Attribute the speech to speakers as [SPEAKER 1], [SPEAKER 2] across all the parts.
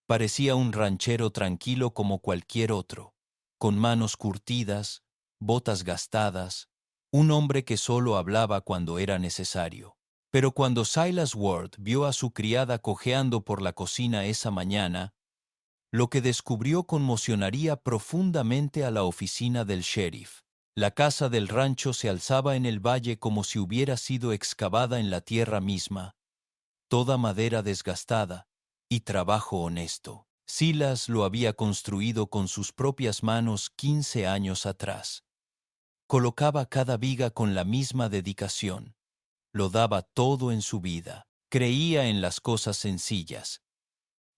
[SPEAKER 1] Parecía un ranchero tranquilo como cualquier otro, con manos curtidas, botas gastadas, un hombre que solo hablaba cuando era necesario. Pero cuando Silas Ward vio a su criada cojeando por la cocina esa mañana, lo que descubrió conmocionaría profundamente a la oficina del sheriff. La casa del rancho se alzaba en el valle como si hubiera sido excavada en la tierra misma, toda madera desgastada y trabajo honesto. Silas lo había construido con sus propias manos 15 años atrás. Colocaba cada viga con la misma dedicación. Lo daba todo en su vida. Creía en las cosas sencillas,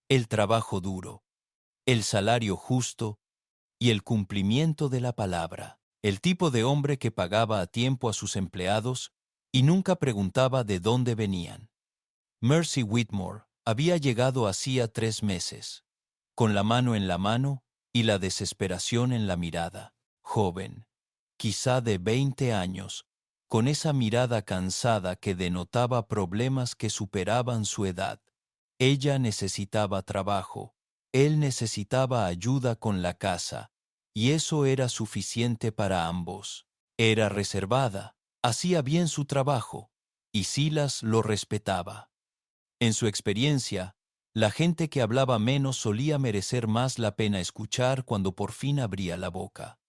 [SPEAKER 1] el trabajo duro, el salario justo y el cumplimiento de la palabra. El tipo de hombre que pagaba a tiempo a sus empleados y nunca preguntaba de dónde venían. Mercy Whitmore había llegado hacía 3 meses, con la mano en la mano y la desesperación en la mirada. Joven, quizá de 20 años, con esa mirada cansada que denotaba problemas que superaban su edad. Ella necesitaba trabajo, él necesitaba ayuda con la casa, y eso era suficiente para ambos. Era reservada, hacía bien su trabajo, y Silas lo respetaba. En su experiencia, la gente que hablaba menos solía merecer más la pena escuchar cuando por fin abría la boca.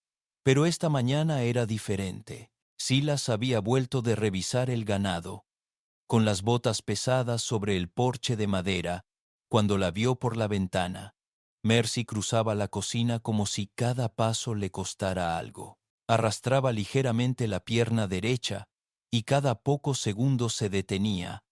[SPEAKER 1] Pero esta mañana era diferente. Silas había vuelto de revisar el ganado, con las botas pesadas sobre el porche de madera, cuando la vio por la ventana. Mercy cruzaba la cocina como si cada paso le costara algo. Arrastraba ligeramente la pierna derecha y cada pocos segundos se detenía,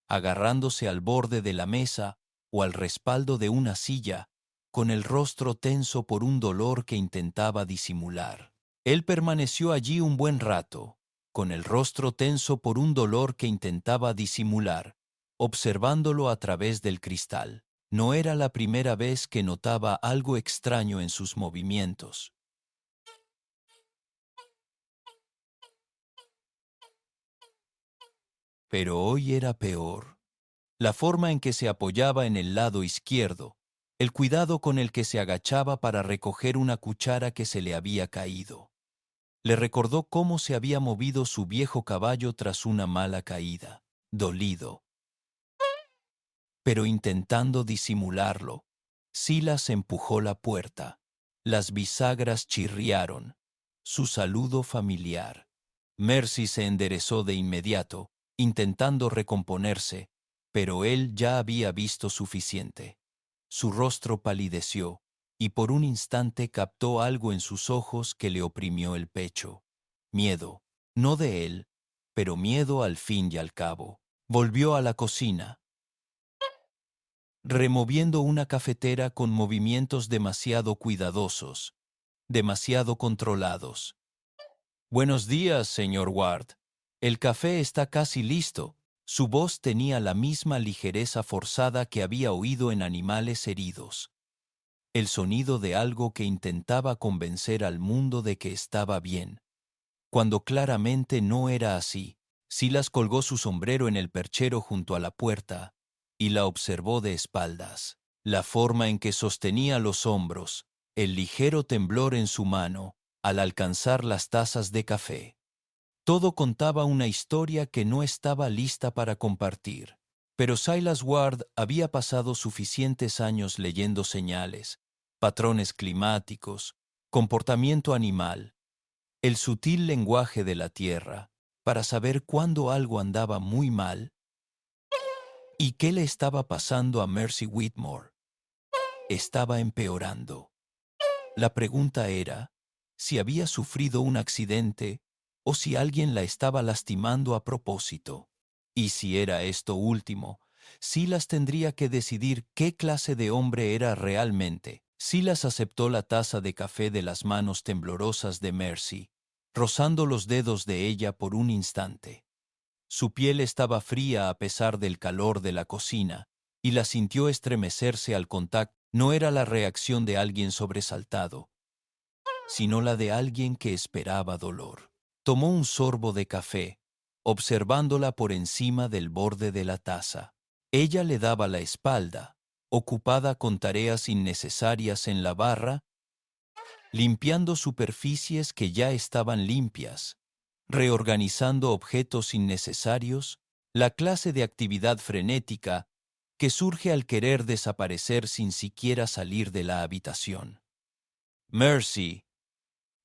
[SPEAKER 1] agarrándose al borde de la mesa o al respaldo de una silla, con el rostro tenso por un dolor que intentaba disimular. Él permaneció allí un buen rato, con el rostro tenso por un dolor que intentaba disimular, observándolo a través del cristal. No era la primera vez que notaba algo extraño en sus movimientos. Pero hoy era peor. La forma en que se apoyaba en el lado izquierdo, el cuidado con el que se agachaba para recoger una cuchara que se le había caído. Le recordó cómo se había movido su viejo caballo tras una mala caída, dolido. Pero intentando disimularlo, Silas empujó la puerta. Las bisagras chirriaron. Su saludo familiar. Mercy se enderezó de inmediato, intentando recomponerse, pero él ya había visto suficiente. Su rostro palideció, y por un instante captó algo en sus ojos que le oprimió el pecho. Miedo, no de él, pero miedo al fin y al cabo. Volvió a la cocina, removiendo una cafetera con movimientos demasiado cuidadosos, demasiado controlados. Buenos días, señor Ward. El café está casi listo. Su voz tenía la misma ligereza forzada que había oído en animales heridos. El sonido de algo que intentaba convencer al mundo de que estaba bien, cuando claramente no era así. Silas colgó su sombrero en el perchero junto a la puerta y la observó de espaldas. La forma en que sostenía los hombros, el ligero temblor en su mano al alcanzar las tazas de café. Todo contaba una historia que no estaba lista para compartir. Pero Silas Ward había pasado suficientes años leyendo señales, patrones climáticos, comportamiento animal, el sutil lenguaje de la tierra, para saber cuándo algo andaba muy mal y qué le estaba pasando a Mercy Whitmore. Estaba empeorando. La pregunta era si había sufrido un accidente o si alguien la estaba lastimando a propósito. Y si era esto último, Silas tendría que decidir qué clase de hombre era realmente. Silas aceptó la taza de café de las manos temblorosas de Mercy, rozando los dedos de ella por un instante. Su piel estaba fría a pesar del calor de la cocina, y la sintió estremecerse al contacto. No era la reacción de alguien sobresaltado, sino la de alguien que esperaba dolor. Tomó un sorbo de café, observándola por encima del borde de la taza. Ella le daba la espalda, ocupada con tareas innecesarias en la barra, limpiando superficies que ya estaban limpias, reorganizando objetos innecesarios, la clase de actividad frenética que surge al querer desaparecer sin siquiera salir de la habitación. Mercy,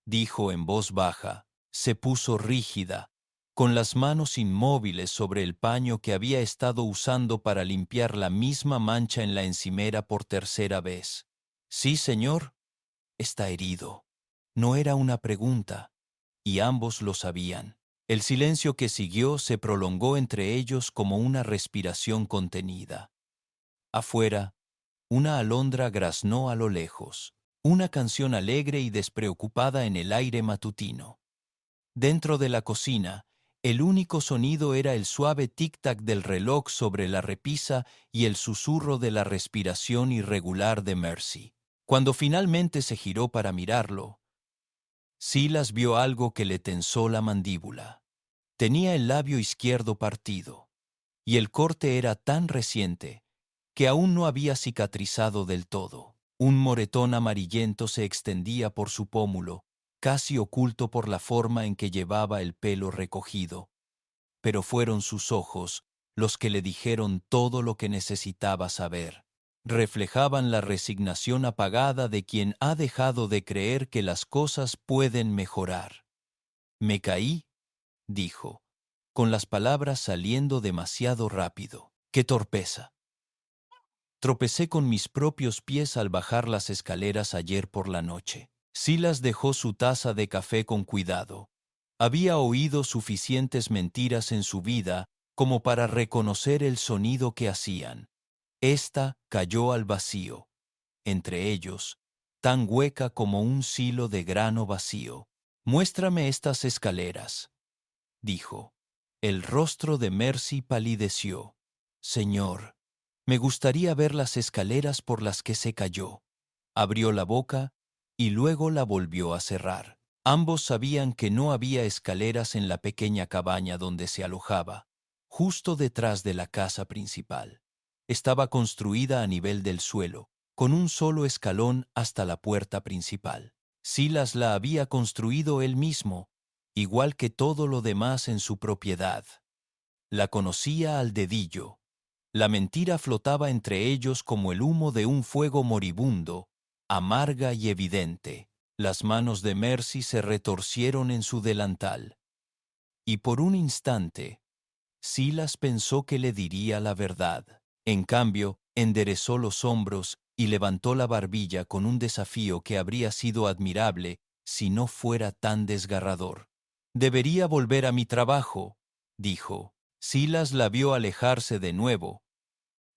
[SPEAKER 1] dijo en voz baja, se puso rígida, con las manos inmóviles sobre el paño que había estado usando para limpiar la misma mancha en la encimera por tercera vez. Sí, señor, está herido. No era una pregunta, y ambos lo sabían. El silencio que siguió se prolongó entre ellos como una respiración contenida. Afuera, una alondra graznó a lo lejos, una canción alegre y despreocupada en el aire matutino. Dentro de la cocina, el único sonido era el suave tic-tac del reloj sobre la repisa y el susurro de la respiración irregular de Mercy. Cuando finalmente se giró para mirarlo, Silas vio algo que le tensó la mandíbula. Tenía el labio izquierdo partido, y el corte era tan reciente que aún no había cicatrizado del todo. Un moretón amarillento se extendía por su pómulo, casi oculto por la forma en que llevaba el pelo recogido. Pero fueron sus ojos los que le dijeron todo lo que necesitaba saber. Reflejaban la resignación apagada de quien ha dejado de creer que las cosas pueden mejorar. Me caí, dijo, con las palabras saliendo demasiado rápido. ¡Qué torpeza! Tropecé con mis propios pies al bajar las escaleras ayer por la noche. Silas dejó su taza de café con cuidado. Había oído suficientes mentiras en su vida como para reconocer el sonido que hacían. Esta cayó al vacío, entre ellos, tan hueca como un silo de grano vacío. «Muéstrame estas escaleras», dijo. El rostro de Mercy palideció. «Señor, me gustaría ver las escaleras por las que se cayó». Abrió la boca y luego la volvió a cerrar. Ambos sabían que no había escaleras en la pequeña cabaña donde se alojaba, justo detrás de la casa principal. Estaba construida a nivel del suelo, con un solo escalón hasta la puerta principal. Silas la había construido él mismo, igual que todo lo demás en su propiedad. La conocía al dedillo. La mentira flotaba entre ellos como el humo de un fuego moribundo, amarga y evidente. Las manos de Mercy se retorcieron en su delantal. Y por un instante, Silas pensó que le diría la verdad. En cambio, enderezó los hombros y levantó la barbilla con un desafío que habría sido admirable si no fuera tan desgarrador. «Debería volver a mi trabajo», dijo. Silas la vio alejarse de nuevo,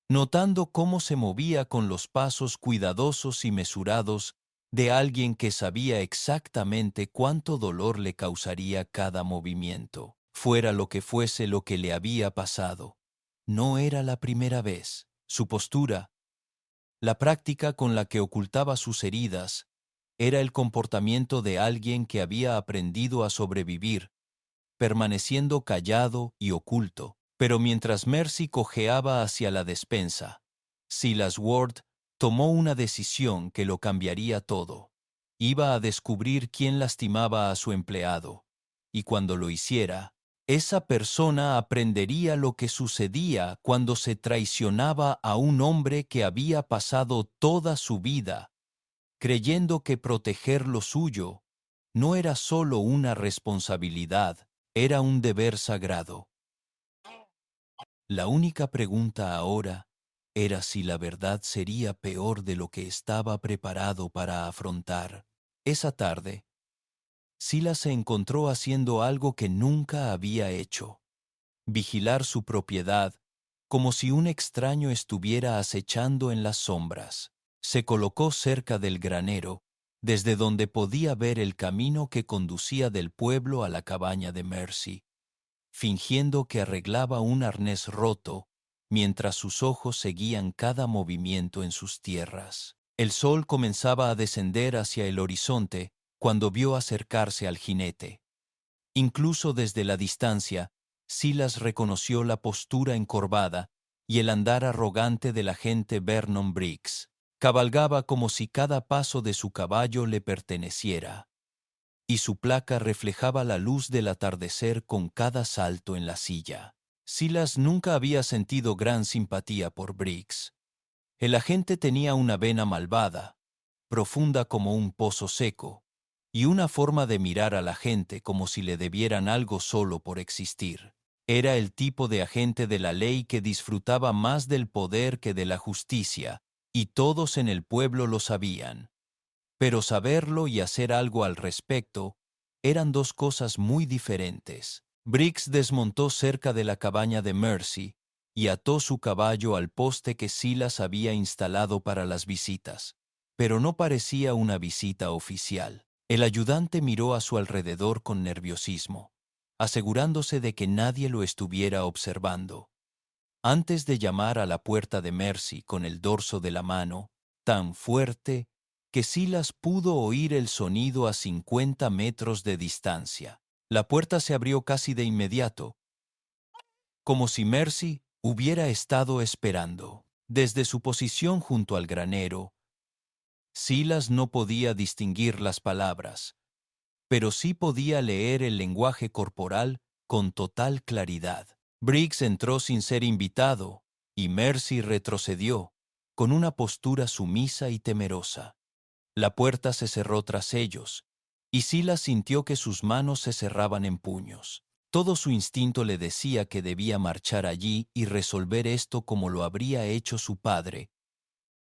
[SPEAKER 1] notando cómo se movía con los pasos cuidadosos y mesurados de alguien que sabía exactamente cuánto dolor le causaría cada movimiento, fuera lo que fuese lo que le había pasado. No era la primera vez. Su postura, la práctica con la que ocultaba sus heridas, era el comportamiento de alguien que había aprendido a sobrevivir, permaneciendo callado y oculto. Pero mientras Mercy cojeaba hacia la despensa, Silas Ward tomó una decisión que lo cambiaría todo. Iba a descubrir quién lastimaba a su empleado, y cuando lo hiciera, esa persona aprendería lo que sucedía cuando se traicionaba a un hombre que había pasado toda su vida creyendo que proteger lo suyo no era solo una responsabilidad, era un deber sagrado. La única pregunta ahora era si la verdad sería peor de lo que estaba preparado para afrontar. Esa tarde, Silas se encontró haciendo algo que nunca había hecho: vigilar su propiedad como si un extraño estuviera acechando en las sombras. Se colocó cerca del granero, desde donde podía ver el camino que conducía del pueblo a la cabaña de Mercy, fingiendo que arreglaba un arnés roto, mientras sus ojos seguían cada movimiento en sus tierras. El sol comenzaba a descender hacia el horizonte cuando vio acercarse al jinete. Incluso desde la distancia, Silas reconoció la postura encorvada y el andar arrogante del agente Vernon Briggs. Cabalgaba como si cada paso de su caballo le perteneciera, y su placa reflejaba la luz del atardecer con cada salto en la silla. Silas nunca había sentido gran simpatía por Briggs. El agente tenía una vena malvada, profunda como un pozo seco, y una forma de mirar a la gente como si le debieran algo solo por existir. Era el tipo de agente de la ley que disfrutaba más del poder que de la justicia, y todos en el pueblo lo sabían. Pero saberlo y hacer algo al respecto eran dos cosas muy diferentes. Briggs desmontó cerca de la cabaña de Mercy y ató su caballo al poste que Silas había instalado para las visitas. Pero no parecía una visita oficial. El ayudante miró a su alrededor con nerviosismo, asegurándose de que nadie lo estuviera observando. Antes de llamar a la puerta de Mercy con el dorso de la mano, tan fuerte que Silas pudo oír el sonido a 50 metros de distancia. La puerta se abrió casi de inmediato, como si Mercy hubiera estado esperando. Desde su posición junto al granero, Silas no podía distinguir las palabras, pero sí podía leer el lenguaje corporal con total claridad. Briggs entró sin ser invitado, y Mercy retrocedió, con una postura sumisa y temerosa. La puerta se cerró tras ellos, y Silas sintió que sus manos se cerraban en puños. Todo su instinto le decía que debía marchar allí y resolver esto como lo habría hecho su padre,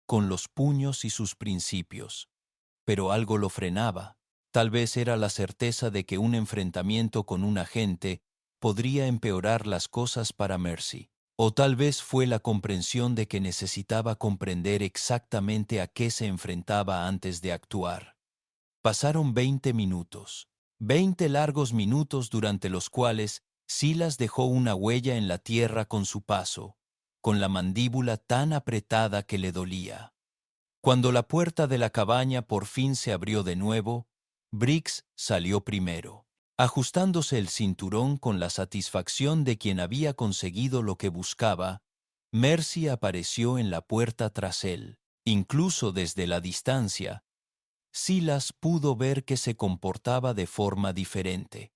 [SPEAKER 1] con los puños y sus principios. Pero algo lo frenaba. Tal vez era la certeza de que un enfrentamiento con un agente podría empeorar las cosas para Mercy. O tal vez fue la comprensión de que necesitaba comprender exactamente a qué se enfrentaba antes de actuar. Pasaron 20 minutos, 20 largos minutos durante los cuales Silas dejó una huella en la tierra con su paso, con la mandíbula tan apretada que le dolía. Cuando la puerta de la cabaña por fin se abrió de nuevo, Briggs salió primero, ajustándose el cinturón con la satisfacción de quien había conseguido lo que buscaba. Mercy apareció en la puerta tras él. Incluso desde la distancia, Silas pudo ver que se comportaba de forma diferente,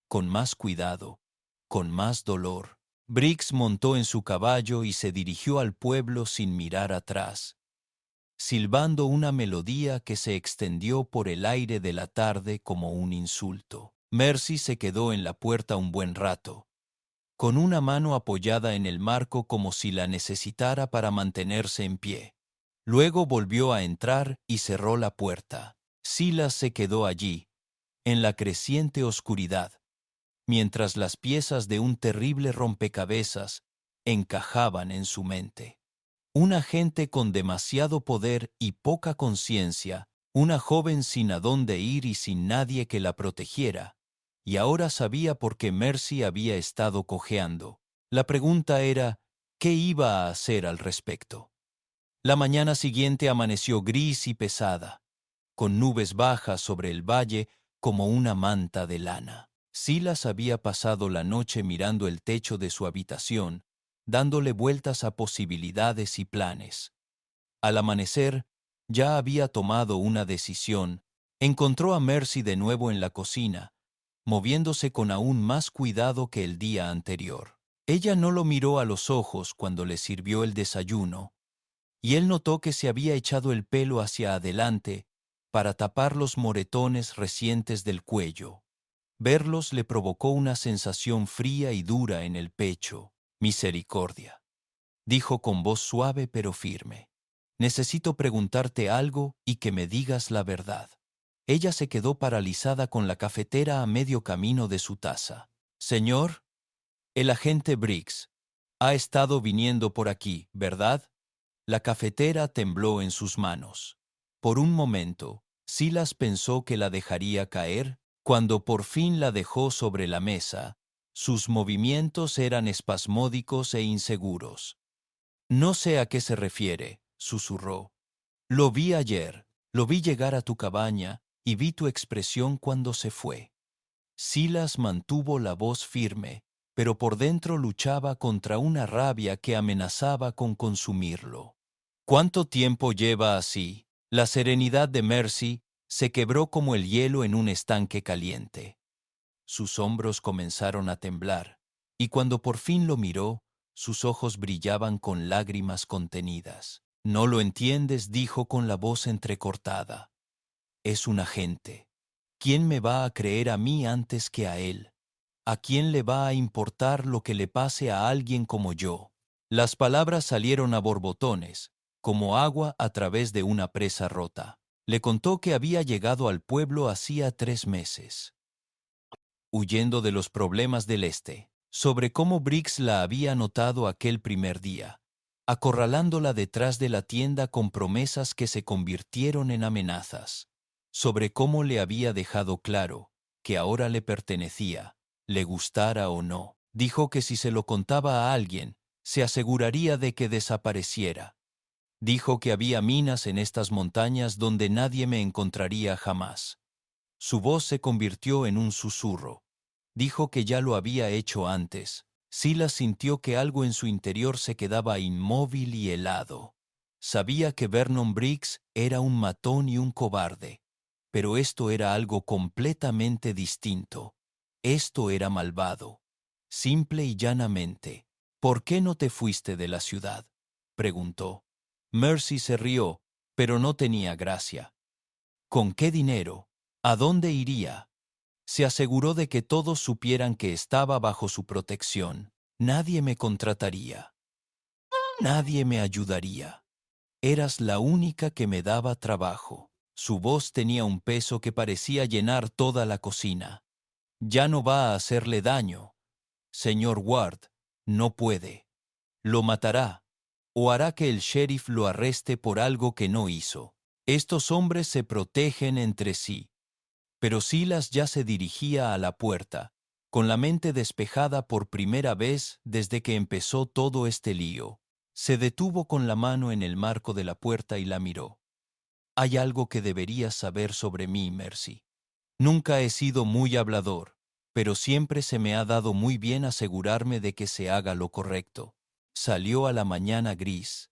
[SPEAKER 1] con más cuidado, con más dolor. Briggs montó en su caballo y se dirigió al pueblo sin mirar atrás, silbando una melodía que se extendió por el aire de la tarde como un insulto. Mercy se quedó en la puerta un buen rato, con una mano apoyada en el marco como si la necesitara para mantenerse en pie. Luego volvió a entrar y cerró la puerta. Silas se quedó allí, en la creciente oscuridad, mientras las piezas de un terrible rompecabezas encajaban en su mente. Un agente con demasiado poder y poca conciencia, una joven sin a dónde ir y sin nadie que la protegiera, y ahora sabía por qué Mercy había estado cojeando. La pregunta era, ¿qué iba a hacer al respecto? La mañana siguiente amaneció gris y pesada, con nubes bajas sobre el valle como una manta de lana. Silas había pasado la noche mirando el techo de su habitación, dándole vueltas a posibilidades y planes. Al amanecer, ya había tomado una decisión. Encontró a Mercy de nuevo en la cocina, moviéndose con aún más cuidado que el día anterior. Ella no lo miró a los ojos cuando le sirvió el desayuno, y él notó que se había echado el pelo hacia adelante para tapar los moretones recientes del cuello. Verlos le provocó una sensación fría y dura en el pecho. Misericordia, dijo con voz suave pero firme. Necesito preguntarte algo y que me digas la verdad. Ella se quedó paralizada con la cafetera a medio camino de su taza. Señor, el agente Briggs ha estado viniendo por aquí, ¿verdad? La cafetera tembló en sus manos. Por un momento, Silas pensó que la dejaría caer. Cuando por fin la dejó sobre la mesa, sus movimientos eran espasmódicos e inseguros. No sé a qué se refiere, susurró. Lo vi ayer, lo vi llegar a tu cabaña y vi tu expresión cuando se fue. Silas mantuvo la voz firme, pero por dentro luchaba contra una rabia que amenazaba con consumirlo. ¿Cuánto tiempo lleva así? La serenidad de Mercy se quebró como el hielo en un estanque caliente. Sus hombros comenzaron a temblar, y cuando por fin lo miró, sus ojos brillaban con lágrimas contenidas. «No lo entiendes», dijo con la voz entrecortada. «Es un agente. ¿Quién me va a creer a mí antes que a él? ¿A quién le va a importar lo que le pase a alguien como yo?» Las palabras salieron a borbotones, como agua a través de una presa rota. Le contó que había llegado al pueblo hacía 3 meses, huyendo de los problemas del este, sobre cómo Briggs la había notado aquel primer día, acorralándola detrás de la tienda con promesas que se convirtieron en amenazas, sobre cómo le había dejado claro que ahora le pertenecía, le gustara o no. Dijo que si se lo contaba a alguien, se aseguraría de que desapareciera. Dijo que había minas en estas montañas donde nadie me encontraría jamás. Su voz se convirtió en un susurro. Dijo que ya lo había hecho antes. Silas sintió que algo en su interior se quedaba inmóvil y helado. Sabía que Vernon Briggs era un matón y un cobarde, pero esto era algo completamente distinto. Esto era malvado. Simple y llanamente. «¿Por qué no te fuiste de la ciudad?», preguntó. Mercy se rió, pero no tenía gracia. ¿Con qué dinero? ¿A dónde iría? Se aseguró de que todos supieran que estaba bajo su protección. Nadie me contrataría. Nadie me ayudaría. Eras la única que me daba trabajo. Su voz tenía un peso que parecía llenar toda la cocina. «Ya no va a hacerle daño. Señor Ward, no puede. Lo matará, o hará que el sheriff lo arreste por algo que no hizo. Estos hombres se protegen entre sí». Pero Silas ya se dirigía a la puerta, con la mente despejada por primera vez desde que empezó todo este lío. Se detuvo con la mano en el marco de la puerta y la miró. «Hay algo que deberías saber sobre mí, Mercy. Nunca he sido muy hablador, pero siempre se me ha dado muy bien asegurarme de que se haga lo correcto». Salió a la mañana gris,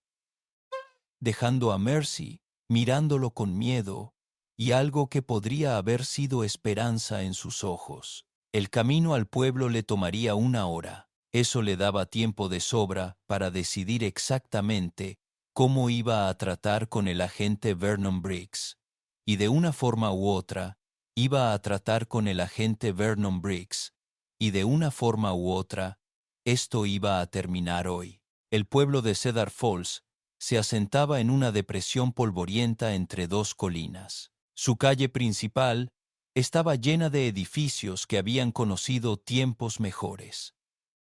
[SPEAKER 1] dejando a Mercy mirándolo con miedo y algo que podría haber sido esperanza en sus ojos. El camino al pueblo le tomaría 1 hora. Eso le daba tiempo de sobra para decidir exactamente cómo iba a tratar con el agente Vernon Briggs. Y de una forma u otra, iba a tratar con el agente Vernon Briggs. Y de una forma u otra, esto iba a terminar hoy. El pueblo de Cedar Falls se asentaba en una depresión polvorienta entre 2 colinas. Su calle principal estaba llena de edificios que habían conocido tiempos mejores.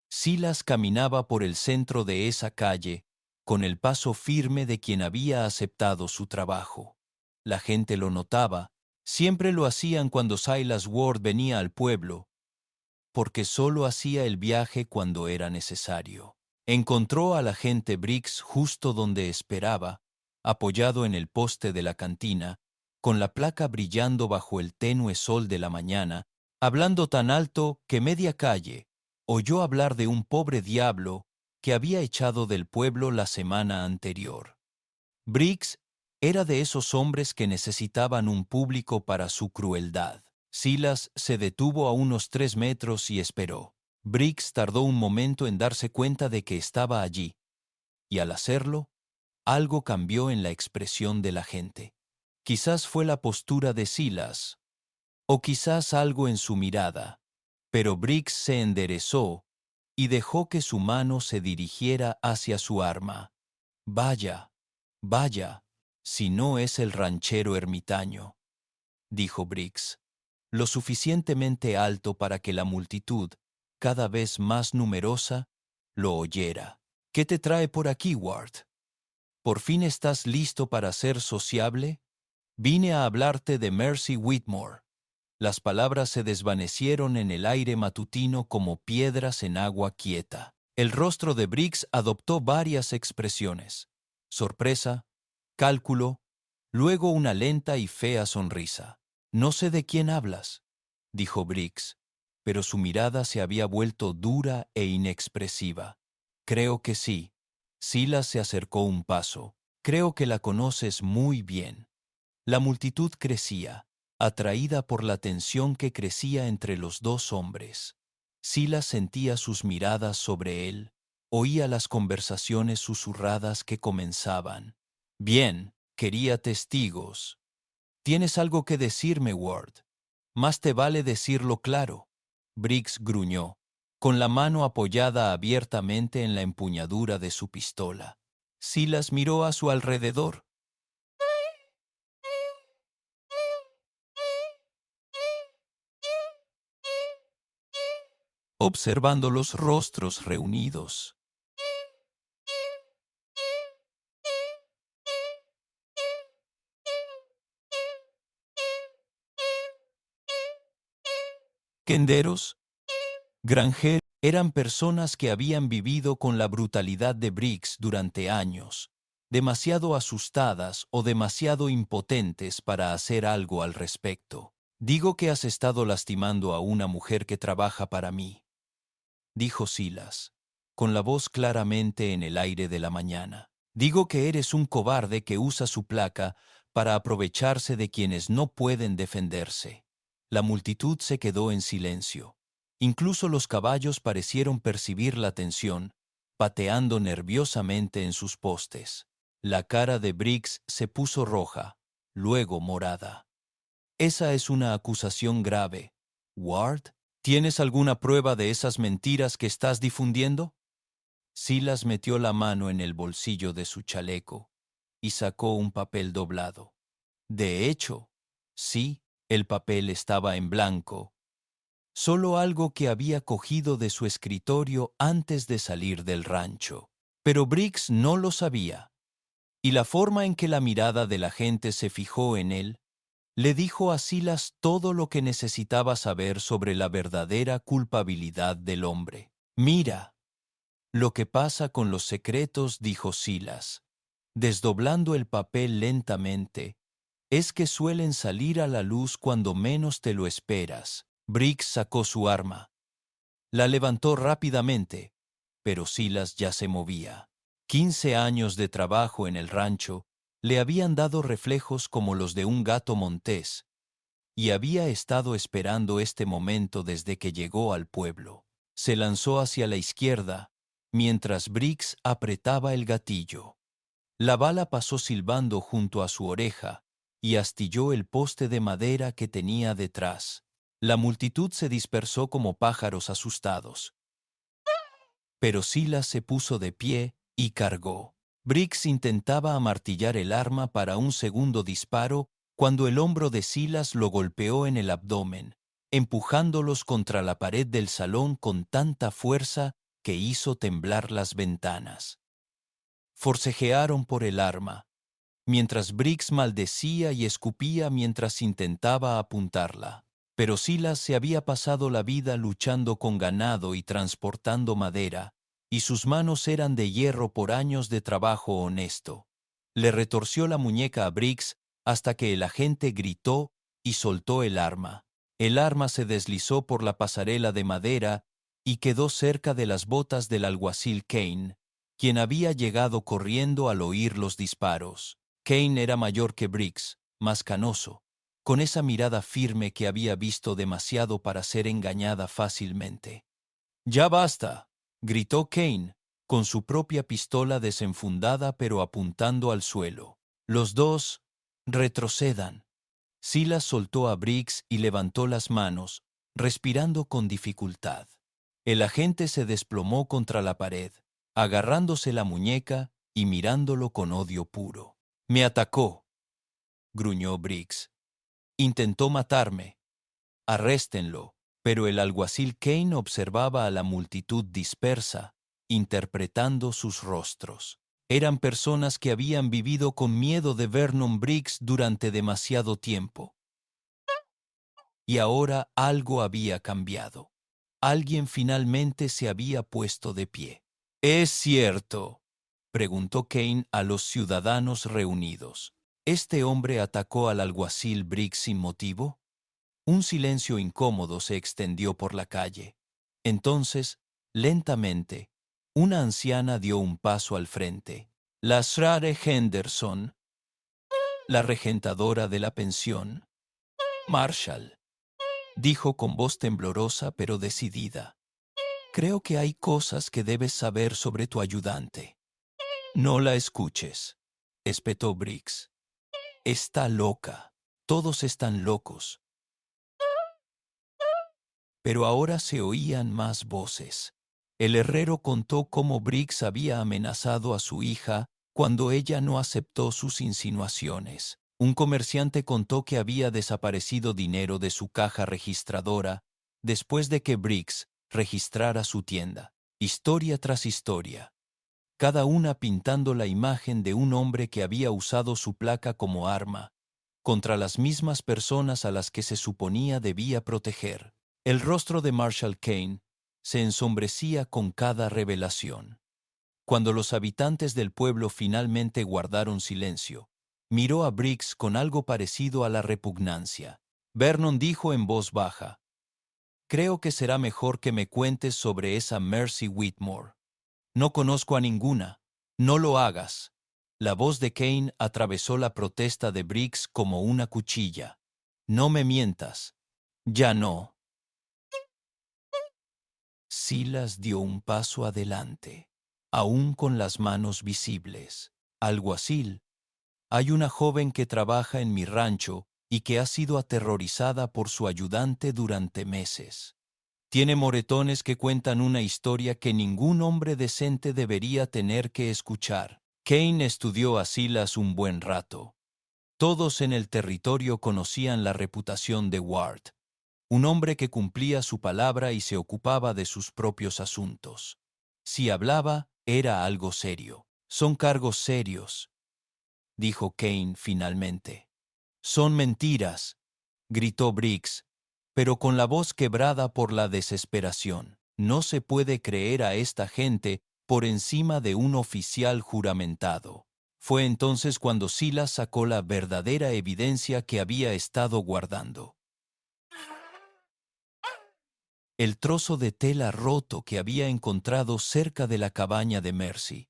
[SPEAKER 1] Silas caminaba por el centro de esa calle con el paso firme de quien había aceptado su trabajo. La gente lo notaba, siempre lo hacían cuando Silas Ward venía al pueblo, porque solo hacía el viaje cuando era necesario. Encontró al agente Briggs justo donde esperaba, apoyado en el poste de la cantina, con la placa brillando bajo el tenue sol de la mañana, hablando tan alto que media calle oyó hablar de un pobre diablo que había echado del pueblo la semana anterior. Briggs era de esos hombres que necesitaban un público para su crueldad. Silas se detuvo a unos 3 metros y esperó. Briggs tardó un momento en darse cuenta de que estaba allí, y al hacerlo, algo cambió en la expresión de la gente. Quizás fue la postura de Silas, o quizás algo en su mirada, pero Briggs se enderezó y dejó que su mano se dirigiera hacia su arma. «Vaya, vaya, si no es el ranchero ermitaño», dijo Briggs, lo suficientemente alto para que la multitud, cada vez más numerosa, lo oyera. «¿Qué te trae por aquí, Ward? ¿Por fin estás listo para ser sociable? Vine a hablarte de Mercy Whitmore». Las palabras se desvanecieron en el aire matutino como piedras en agua quieta. El rostro de Briggs adoptó varias expresiones: sorpresa, cálculo, luego una lenta y fea sonrisa. «No sé de quién hablas», dijo Briggs. pero su mirada se había vuelto dura e inexpresiva. Creo que sí. Silas se acercó un paso. Creo que la conoces muy bien. La multitud crecía, atraída por la tensión que crecía entre los dos hombres. Silas sentía sus miradas sobre él, oía las conversaciones susurradas que comenzaban. Bien, quería testigos. Tienes algo que decirme, Ward. Más te vale decirlo claro. Briggs gruñó, con la mano apoyada abiertamente en la empuñadura de su pistola. Silas miró a su alrededor. Observando los rostros reunidos. Kenderos, granjeros, eran personas que habían vivido con la brutalidad de Briggs durante años, demasiado asustadas o demasiado impotentes para hacer algo al respecto. Digo que has estado lastimando a una mujer que trabaja para mí, dijo Silas, con la voz claramente en el aire de la mañana. Digo que eres un cobarde que usa su placa para aprovecharse de quienes no pueden defenderse. La multitud se quedó en silencio. Incluso los caballos parecieron percibir la tensión, pateando nerviosamente en sus postes. La cara de Briggs se puso roja, luego morada. Esa es una acusación grave. Ward, ¿tienes alguna prueba de esas mentiras que estás difundiendo? Silas metió la mano en el bolsillo de su chaleco y sacó un papel doblado. De hecho, sí, el papel estaba en blanco, solo algo que había cogido de su escritorio antes de salir del rancho. Pero Briggs no lo sabía, y la forma en que la mirada de la gente se fijó en él le dijo a Silas todo lo que necesitaba saber sobre la verdadera culpabilidad del hombre. Mira, lo que pasa con los secretos, dijo Silas, desdoblando el papel lentamente, es que suelen salir a la luz cuando menos te lo esperas. Briggs sacó su arma. La levantó rápidamente, pero Silas ya se movía. 15 años de trabajo en el rancho le habían dado reflejos como los de un gato montés, y había estado esperando este momento desde que llegó al pueblo. Se lanzó hacia la izquierda, mientras Briggs apretaba el gatillo. La bala pasó silbando junto a su oreja y astilló el poste de madera que tenía detrás. La multitud se dispersó como pájaros asustados. Pero Silas se puso de pie y cargó. Briggs intentaba amartillar el arma para un segundo disparo cuando el hombro de Silas lo golpeó en el abdomen, empujándolos contra la pared del salón con tanta fuerza que hizo temblar las ventanas. Forcejearon por el arma, mientras Briggs maldecía y escupía mientras intentaba apuntarla. Pero Silas se había pasado la vida luchando con ganado y transportando madera, y sus manos eran de hierro por años de trabajo honesto. Le retorció la muñeca a Briggs hasta que el agente gritó y soltó el arma. El arma se deslizó por la pasarela de madera y quedó cerca de las botas del alguacil Kane, quien había llegado corriendo al oír los disparos. Kane era mayor que Briggs, más canoso, con esa mirada firme que había visto demasiado para ser engañada fácilmente. «¡Ya basta!», gritó Kane, con su propia pistola desenfundada pero apuntando al suelo. Los dos retrocedan. Silas soltó a Briggs y levantó las manos, respirando con dificultad. El agente se desplomó contra la pared, agarrándose la muñeca y mirándolo con odio puro. «Me atacó», gruñó Briggs. «Intentó matarme. Arréstenlo». Pero el alguacil Kane observaba a la multitud dispersa, interpretando sus rostros. Eran personas que habían vivido con miedo de Vernon Briggs durante demasiado tiempo. Y ahora algo había cambiado. Alguien finalmente se había puesto de pie. «¿Es cierto?», preguntó Kane a los ciudadanos reunidos. ¿Este hombre atacó al alguacil Briggs sin motivo? Un silencio incómodo se extendió por la calle. Entonces, lentamente, una anciana dio un paso al frente. La Srare Henderson, la regentadora de la pensión. Marshall, dijo con voz temblorosa pero decidida. Creo que hay cosas que debes saber sobre tu ayudante. No la escuches, espetó Briggs. Está loca. Todos están locos. Pero ahora se oían más voces. El herrero contó cómo Briggs había amenazado a su hija cuando ella no aceptó sus insinuaciones. Un comerciante contó que había desaparecido dinero de su caja registradora después de que Briggs registrara su tienda. Historia tras historia, cada una pintando la imagen de un hombre que había usado su placa como arma contra las mismas personas a las que se suponía debía proteger. El rostro de Marshall Kane se ensombrecía con cada revelación. Cuando los habitantes del pueblo finalmente guardaron silencio, miró a Briggs con algo parecido a la repugnancia. Vernon dijo en voz baja, «Creo que será mejor que me cuentes sobre esa Mercy Whitmore. No conozco a ninguna. No lo hagas». La voz de Kane atravesó la protesta de Briggs como una cuchilla. «No me mientas». «Ya no». Silas dio un paso adelante, aún con las manos visibles. «Alguacil, hay una joven que trabaja en mi rancho y que ha sido aterrorizada por su ayudante durante meses. Tiene moretones que cuentan una historia que ningún hombre decente debería tener que escuchar». Kane estudió a Silas un buen rato. Todos en el territorio conocían la reputación de Ward, un hombre que cumplía su palabra y se ocupaba de sus propios asuntos. Si hablaba, era algo serio. «Son cargos serios», dijo Kane finalmente. «Son mentiras», gritó Briggs, pero con la voz quebrada por la desesperación. «No se puede creer a esta gente por encima de un oficial juramentado». Fue entonces cuando Silas sacó la verdadera evidencia que había estado guardando. El trozo de tela roto que había encontrado cerca de la cabaña de Mercy.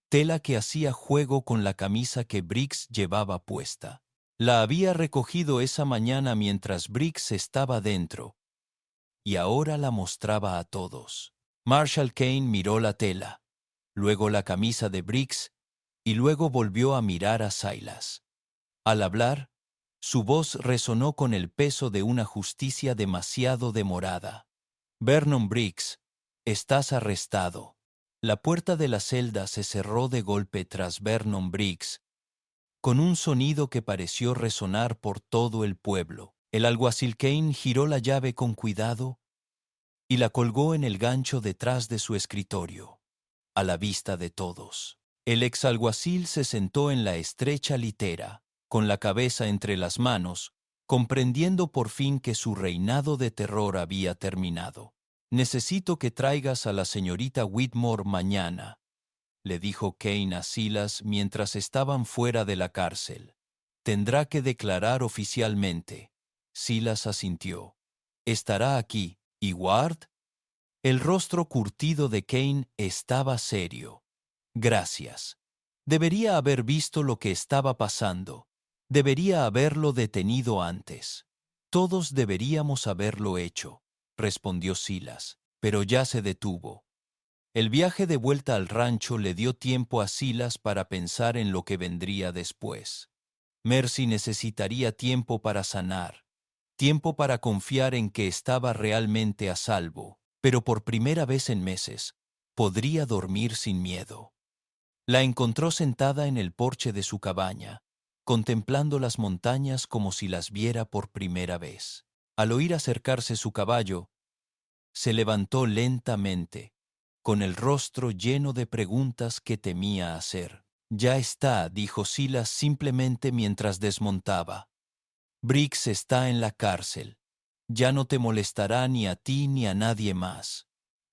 [SPEAKER 1] Tela que hacía juego con la camisa que Briggs llevaba puesta. La había recogido esa mañana mientras Briggs estaba dentro, y ahora la mostraba a todos. Marshall Kane miró la tela, luego la camisa de Briggs, y luego volvió a mirar a Silas. Al hablar, su voz resonó con el peso de una justicia demasiado demorada. «Vernon Briggs, estás arrestado». La puerta de la celda se cerró de golpe tras Vernon Briggs, con un sonido que pareció resonar por todo el pueblo. El alguacil Kane giró la llave con cuidado y la colgó en el gancho detrás de su escritorio, a la vista de todos. El exalguacil se sentó en la estrecha litera, con la cabeza entre las manos, comprendiendo por fin que su reinado de terror había terminado. «Necesito que traigas a la señorita Whitmore mañana», le dijo Kane a Silas mientras estaban fuera de la cárcel. «Tendrá que declarar oficialmente». Silas asintió. «¿Estará aquí? ¿Y Ward?» El rostro curtido de Kane estaba serio. «Gracias. Debería haber visto lo que estaba pasando. Debería haberlo detenido antes. Todos deberíamos haberlo hecho», respondió Silas, pero ya se detuvo. El viaje de vuelta al rancho le dio tiempo a Silas para pensar en lo que vendría después. Mercy necesitaría tiempo para sanar, tiempo para confiar en que estaba realmente a salvo, pero por primera vez en meses podría dormir sin miedo. La encontró sentada en el porche de su cabaña, contemplando las montañas como si las viera por primera vez. Al oír acercarse su caballo, se levantó lentamente, con el rostro lleno de preguntas que temía hacer. «Ya está», dijo Silas simplemente mientras desmontaba. «Briggs está en la cárcel. Ya no te molestará ni a ti ni a nadie más».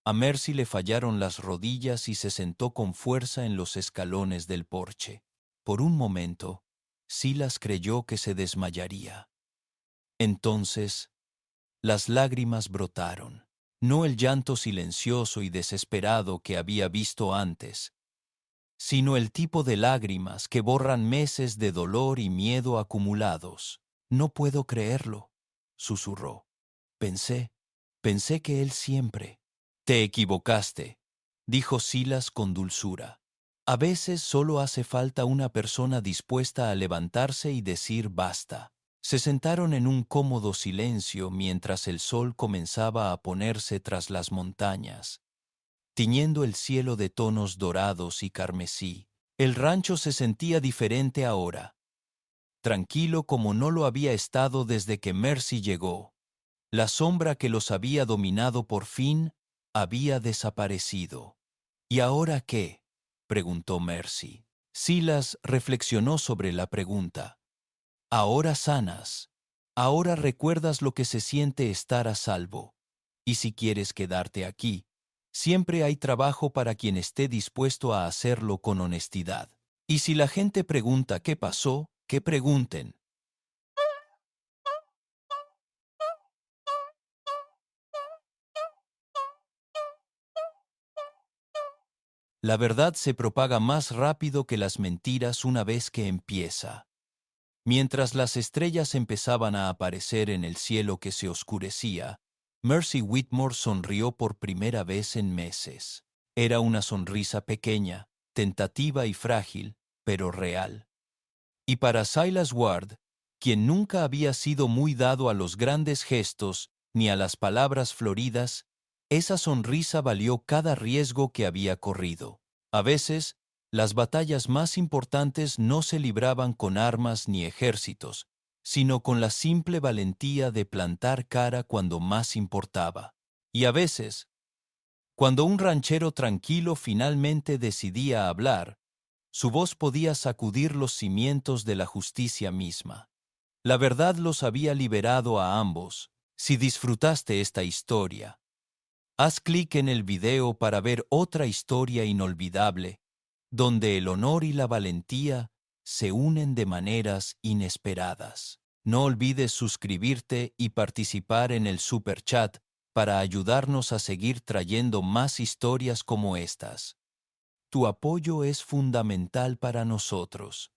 [SPEAKER 1] A Mercy le fallaron las rodillas y se sentó con fuerza en los escalones del porche. Por un momento, Silas creyó que se desmayaría. Entonces, las lágrimas brotaron. No el llanto silencioso y desesperado que había visto antes, sino el tipo de lágrimas que borran meses de dolor y miedo acumulados. No puedo creerlo, susurró. Pensé que él siempre. Te equivocaste, dijo Silas con dulzura. A veces solo hace falta una persona dispuesta a levantarse y decir basta. Se sentaron en un cómodo silencio mientras el sol comenzaba a ponerse tras las montañas, tiñendo el cielo de tonos dorados y carmesí. El rancho se sentía diferente ahora, tranquilo como no lo había estado desde que Mercy llegó. La sombra que los había dominado por fin había desaparecido. ¿Y ahora qué?, preguntó Mercy. Silas reflexionó sobre la pregunta. Ahora sanas. Ahora recuerdas lo que se siente estar a salvo. Y si quieres quedarte aquí, siempre hay trabajo para quien esté dispuesto a hacerlo con honestidad. Y si la gente pregunta qué pasó, que pregunten. La verdad se propaga más rápido que las mentiras una vez que empieza. Mientras las estrellas empezaban a aparecer en el cielo que se oscurecía, Mercy Whitmore sonrió por primera vez en meses. Era una sonrisa pequeña, tentativa y frágil, pero real. Y para Silas Ward, quien nunca había sido muy dado a los grandes gestos ni a las palabras floridas, esa sonrisa valió cada riesgo que había corrido. A veces, las batallas más importantes no se libraban con armas ni ejércitos, sino con la simple valentía de plantar cara cuando más importaba. Y a veces, cuando un ranchero tranquilo finalmente decidía hablar, su voz podía sacudir los cimientos de la justicia misma. La verdad los había liberado a ambos. Si disfrutaste esta historia, haz clic en el video para ver otra historia inolvidable, donde el honor y la valentía se unen de maneras inesperadas. No olvides suscribirte y participar en el Super Chat para ayudarnos a seguir trayendo más historias como estas. Tu apoyo es fundamental para nosotros.